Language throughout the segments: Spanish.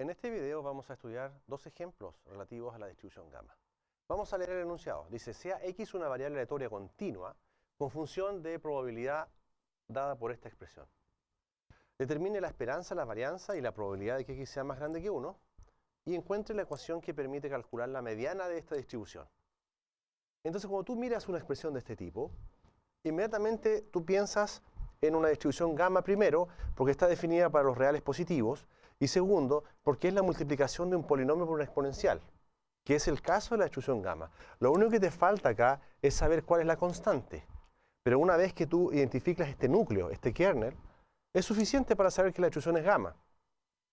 En este video vamos a estudiar dos ejemplos relativos a la distribución gamma. Vamos a leer el enunciado. Dice, sea x una variable aleatoria continua con función de probabilidad dada por esta expresión. Determine la esperanza, la varianza y la probabilidad de que x sea más grande que 1 y encuentre la ecuación que permite calcular la mediana de esta distribución. Entonces, cuando tú miras una expresión de este tipo, inmediatamente tú piensas en una distribución gamma primero, porque está definida para los reales positivos, y segundo, porque es la multiplicación de un polinomio por una exponencial, que es el caso de la distribución gamma. Lo único que te falta acá es saber cuál es la constante. Pero una vez que tú identificas este núcleo, este kernel, es suficiente para saber que la distribución es gamma.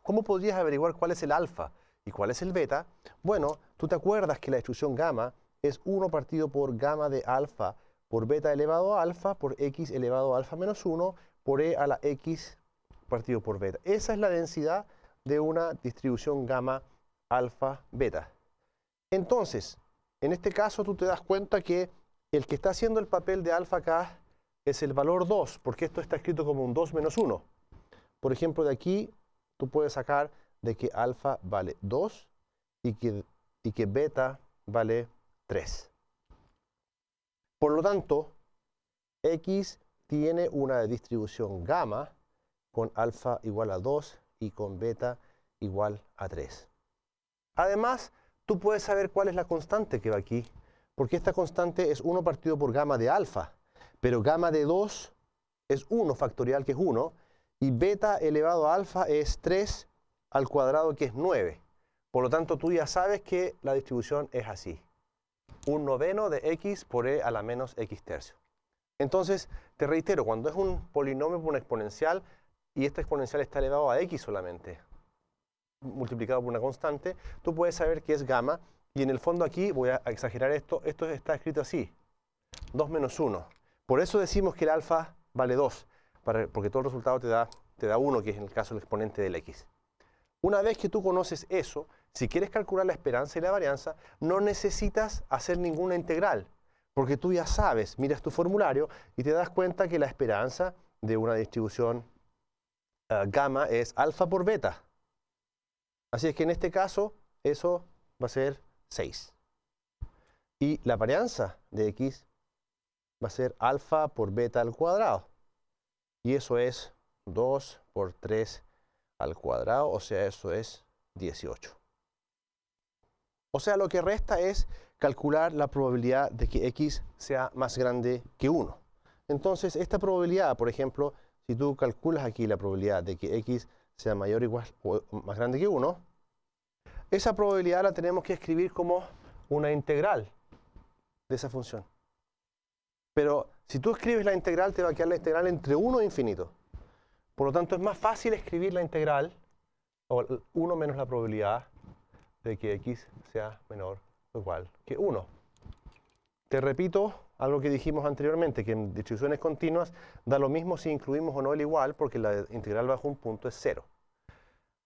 ¿Cómo podrías averiguar cuál es el alfa y cuál es el beta? Bueno, tú te acuerdas que la distribución gamma es 1 partido por gamma de alfa por beta elevado a alfa por x elevado a alfa menos 1 por e a la x partido por beta. Esa es la densidad de una distribución gamma alfa beta. Entonces, en este caso tú te das cuenta que el que está haciendo el papel de alfa acá es el valor 2, porque esto está escrito como un 2 menos 1. Por ejemplo, de aquí tú puedes sacar de que alfa vale 2 y que beta vale 3. Por lo tanto, x tiene una distribución gamma con alfa igual a 2 y con beta igual a 3. Además, tú puedes saber cuál es la constante que va aquí, porque esta constante es 1 partido por gamma de alfa, pero gamma de 2 es 1 factorial, que es 1, y beta elevado a alfa es 3 al cuadrado, que es 9. Por lo tanto, tú ya sabes que la distribución es así. 1/9 de x por e a la menos x tercio. Entonces, te reitero, cuando es un polinomio por una exponencial y esta exponencial está elevado a x solamente, multiplicado por una constante, tú puedes saber que es gamma, y en el fondo aquí, voy a exagerar esto está escrito así, 2 menos 1. Por eso decimos que el alfa vale 2, porque todo el resultado te da 1, que es en el caso del exponente del x. Una vez que tú conoces eso, si quieres calcular la esperanza y la varianza, no necesitas hacer ninguna integral, porque tú ya sabes, miras tu formulario y te das cuenta que la esperanza de una distribución gamma es alfa por beta. Así es que en este caso, eso va a ser 6. Y la varianza de x va a ser alfa por beta al cuadrado. Y eso es 2 por 3 al cuadrado, o sea, eso es 18. O sea, lo que resta es calcular la probabilidad de que x sea más grande que 1. Entonces, esta probabilidad, por ejemplo, si tú calculas aquí la probabilidad de que x sea mayor o igual o más grande que 1, esa probabilidad la tenemos que escribir como una integral de esa función. Pero si tú escribes la integral, te va a quedar la integral entre 1 e infinito. Por lo tanto, es más fácil escribir la integral, o 1 menos la probabilidad de que x sea menor o igual que 1. Te repito algo que dijimos anteriormente, que en distribuciones continuas da lo mismo si incluimos o no el igual, porque la integral bajo un punto es 0.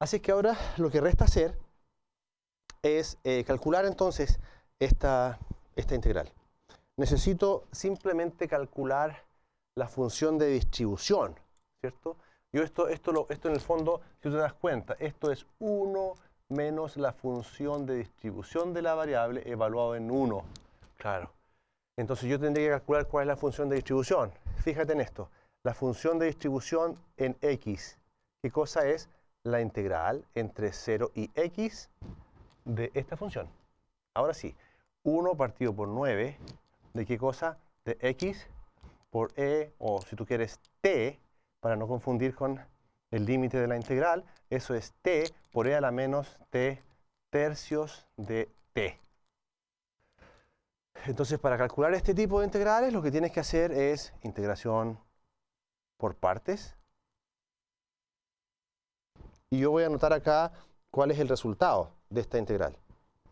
Así que ahora lo que resta hacer es calcular entonces esta integral. Necesito simplemente calcular la función de distribución, ¿cierto? Yo esto en el fondo, si tú te das cuenta, esto es 1 menos la función de distribución de la variable evaluado en 1. Claro. Entonces yo tendría que calcular cuál es la función de distribución. Fíjate en esto. La función de distribución en x. ¿Qué cosa es? La integral entre 0 y x de esta función. Ahora sí, 1 partido por 9, ¿de qué cosa? De x por e, o si tú quieres t, para no confundir con el límite de la integral, eso es t por e a la menos t tercios de t. Entonces, para calcular este tipo de integrales, lo que tienes que hacer es integración por partes. Y yo voy a anotar acá cuál es el resultado de esta integral.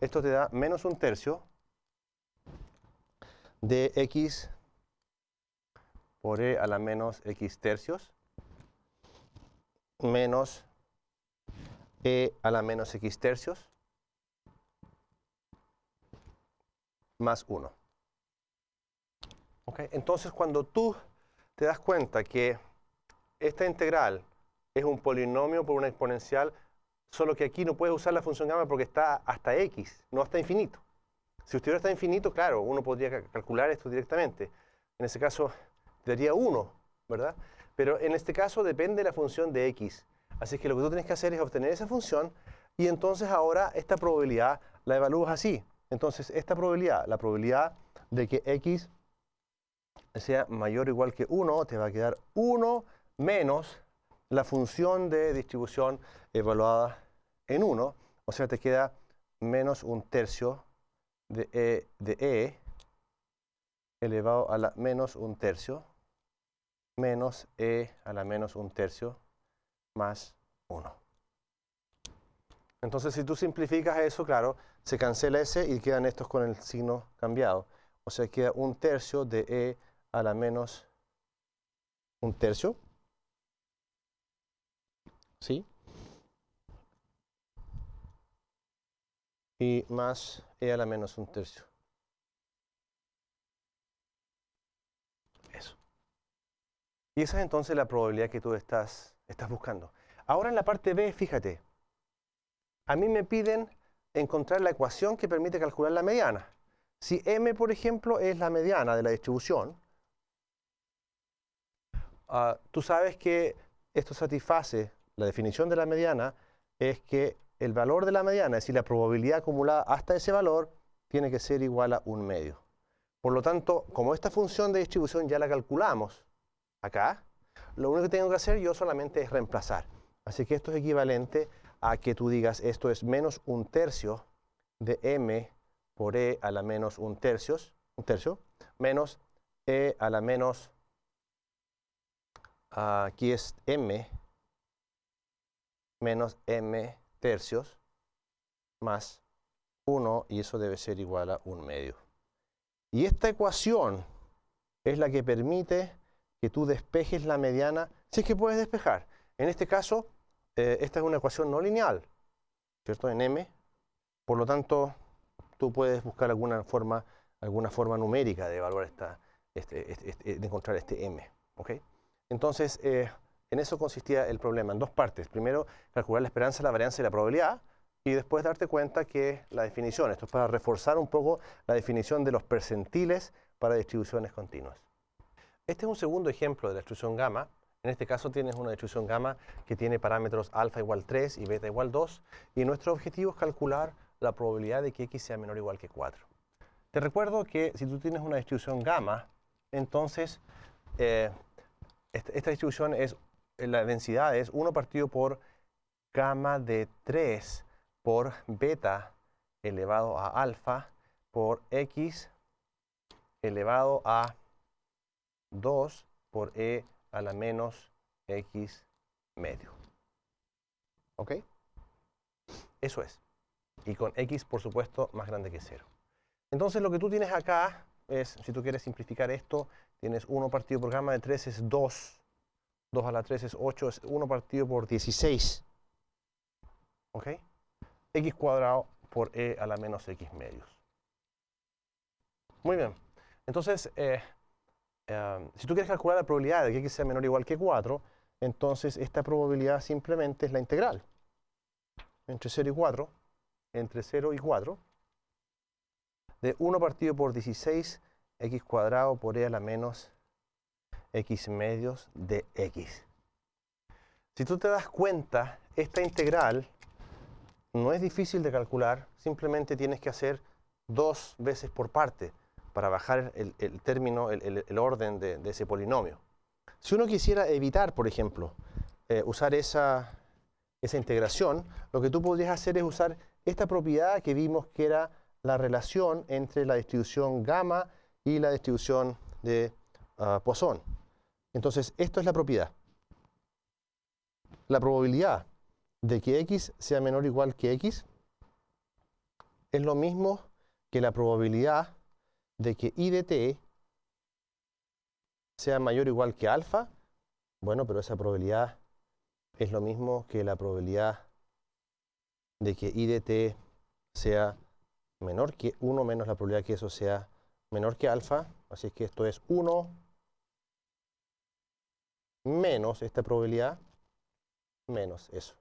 Esto te da menos un tercio de x por e a la menos x tercios menos e a la menos x tercios más 1. ¿Okay? Entonces, cuando tú te das cuenta que esta integral es un polinomio por una exponencial, solo que aquí no puedes usar la función gamma porque está hasta x, no hasta infinito. Si estuviera hasta infinito, claro, uno podría calcular esto directamente. En ese caso, te daría 1, ¿verdad? Pero en este caso depende de la función de x. Así que lo que tú tienes que hacer es obtener esa función y entonces ahora esta probabilidad la evalúas así. Entonces, esta probabilidad, la probabilidad de que x sea mayor o igual que 1, te va a quedar 1 menos la función de distribución evaluada en 1. O sea, te queda menos un tercio de e elevado a la menos un tercio menos e a la menos un tercio más 1. Entonces, si tú simplificas eso, claro, se cancela ese y quedan estos con el signo cambiado. O sea, queda un tercio de e a la menos un tercio. ¿Sí? Y más e a la menos un tercio. Eso. Y esa es entonces la probabilidad que tú estás buscando. Ahora en la parte B, fíjate. A mí me piden encontrar la ecuación que permite calcular la mediana. Si m, por ejemplo, es la mediana de la distribución, tú sabes que esto satisface la definición de la mediana, es que el valor de la mediana, es decir, la probabilidad acumulada hasta ese valor, tiene que ser igual a 1 medio. Por lo tanto, como esta función de distribución ya la calculamos acá, lo único que tengo que hacer yo solamente es reemplazar. Así que esto es equivalente a que tú digas esto es menos un tercio de m por e a la menos un tercio, menos e a la menos, aquí es m, menos m tercios, más 1, y eso debe ser igual a 1 medio. Y esta ecuación es la que permite que tú despejes la mediana, si es que puedes despejar. En este caso, esta es una ecuación no lineal, ¿cierto? En m. Por lo tanto, tú puedes buscar alguna forma numérica de evaluar de encontrar este m. ¿Okay? Entonces, en eso consistía el problema, en dos partes. Primero, calcular la esperanza, la varianza y la probabilidad, y después darte cuenta que la definición, esto es para reforzar un poco la definición de los percentiles para distribuciones continuas. Este es un segundo ejemplo de la distribución gamma. En este caso tienes una distribución gamma que tiene parámetros alfa igual 3 y beta igual 2, y nuestro objetivo es calcular la probabilidad de que x sea menor o igual que 4. Te recuerdo que si tú tienes una distribución gamma, entonces esta distribución la densidad es 1 partido por gamma de 3 por beta elevado a alfa por x elevado a 2 por e a la menos x medio. ¿Ok? Eso es. Y con x, por supuesto, más grande que 0. Entonces, lo que tú tienes acá es, si tú quieres simplificar esto, tienes 1 partido por gamma de 3 es 2. 2 a la 3 es 8, es 1 partido por 16. ¿Ok? X cuadrado por e a la menos x medios. Muy bien. Entonces, si tú quieres calcular la probabilidad de que x sea menor o igual que 4, entonces esta probabilidad simplemente es la integral entre 0 y 4, entre 0 y 4, de 1 partido por 16 x cuadrado por e a la menos x medios de x. Si tú te das cuenta, esta integral no es difícil de calcular, simplemente tienes que hacer 2 veces por parte para bajar el término, el orden de ese polinomio. Si uno quisiera evitar, por ejemplo, usar esa integración, lo que tú podrías hacer es usar esta propiedad que vimos que era la relación entre la distribución gamma y la distribución de Poisson. Entonces, esto es la propiedad. La probabilidad de que x sea menor o igual que x es lo mismo que la probabilidad de que i de t sea mayor o igual que alfa. Bueno, pero esa probabilidad es lo mismo que la probabilidad de que i de t sea menor que 1 menos la probabilidad que eso sea menor que alfa. Así es que esto es 1 menos esta probabilidad menos eso.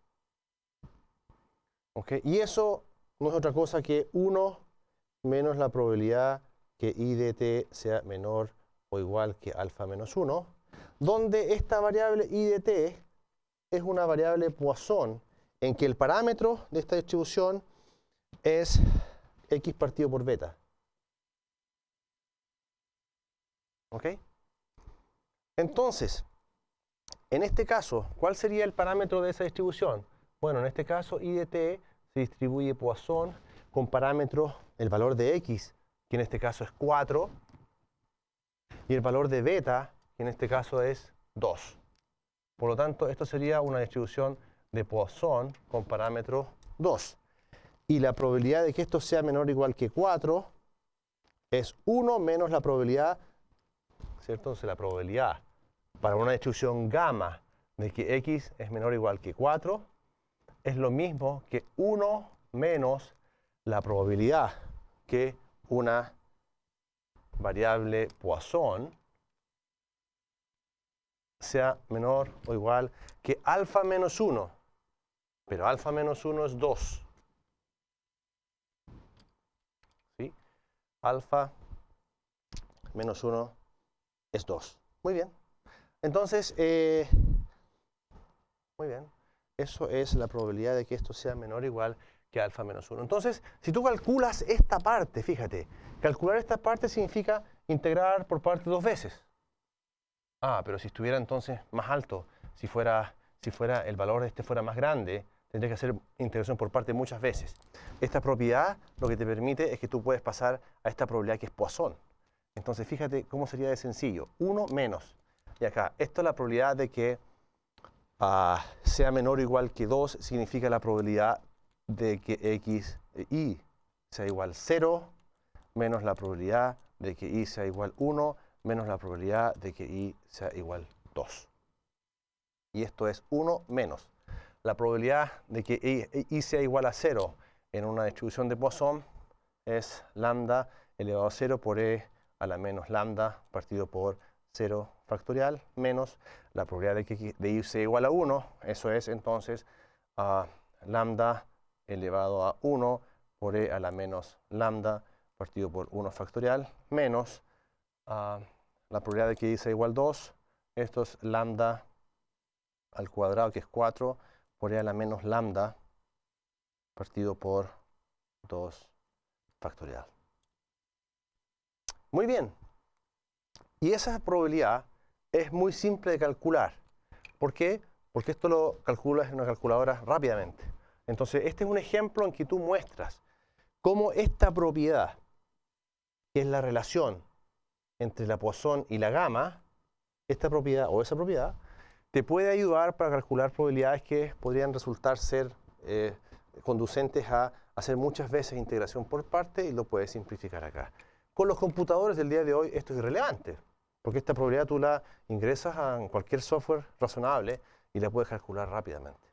¿Ok? Y eso no es otra cosa que 1 menos la probabilidad que I de t sea menor o igual que alfa menos 1, donde esta variable I de t es una variable Poisson en que el parámetro de esta distribución es x partido por beta. ¿Ok? Entonces, en este caso, ¿cuál sería el parámetro de esa distribución? Bueno, en este caso, I de t se distribuye Poisson con parámetros, el valor de x, que en este caso es 4, y el valor de beta, que en este caso es 2. Por lo tanto, esto sería una distribución de Poisson con parámetro 2. Y la probabilidad de que esto sea menor o igual que 4 es 1 menos la probabilidad, ¿cierto? Entonces la probabilidad para una distribución gamma de que x es menor o igual que 4 es lo mismo que 1 menos la probabilidad que una variable Poisson sea menor o igual que alfa menos 1. Pero alfa menos 1 es 2. ¿Sí? Alfa menos 1 es 2. Muy bien. Entonces, muy bien. Eso es la probabilidad de que esto sea menor o igual que alfa menos 1. Entonces, si tú calculas esta parte, fíjate, calcular esta parte significa integrar por parte 2 veces. Ah, pero si estuviera entonces más alto, si fuera el valor de este fuera más grande, tendrías que hacer integración por parte muchas veces. Esta propiedad lo que te permite es que tú puedes pasar a esta probabilidad que es Poisson. Entonces, fíjate cómo sería de sencillo. 1 menos. Y acá, esto es la probabilidad de que sea menor o igual que 2, significa la probabilidad de que x, y sea igual 0, menos la probabilidad de que y sea igual 1, menos la probabilidad de que y sea igual 2. Y esto es 1 menos la probabilidad de que y sea igual a 0 en una distribución de Poisson es lambda elevado a 0 por e a la menos lambda partido por 0 factorial menos la probabilidad de que de y sea igual a 1. Eso es entonces lambda elevado a 1 por e a la menos lambda partido por 1 factorial menos la probabilidad de que y sea igual a 2. Esto es lambda al cuadrado, que es 4, por e a la menos lambda partido por 2 factorial. Muy bien. Y esa probabilidad es muy simple de calcular. ¿Por qué? Porque esto lo calculas en una calculadora rápidamente. Entonces, este es un ejemplo en que tú muestras cómo esta propiedad, que es la relación entre la Poisson y la gamma, esta propiedad o esa propiedad, te puede ayudar para calcular probabilidades que podrían resultar ser conducentes a hacer muchas veces integración por parte y lo puedes simplificar acá. Con los computadores del día de hoy esto es irrelevante, porque esta probabilidad tú la ingresas a cualquier software razonable y la puedes calcular rápidamente.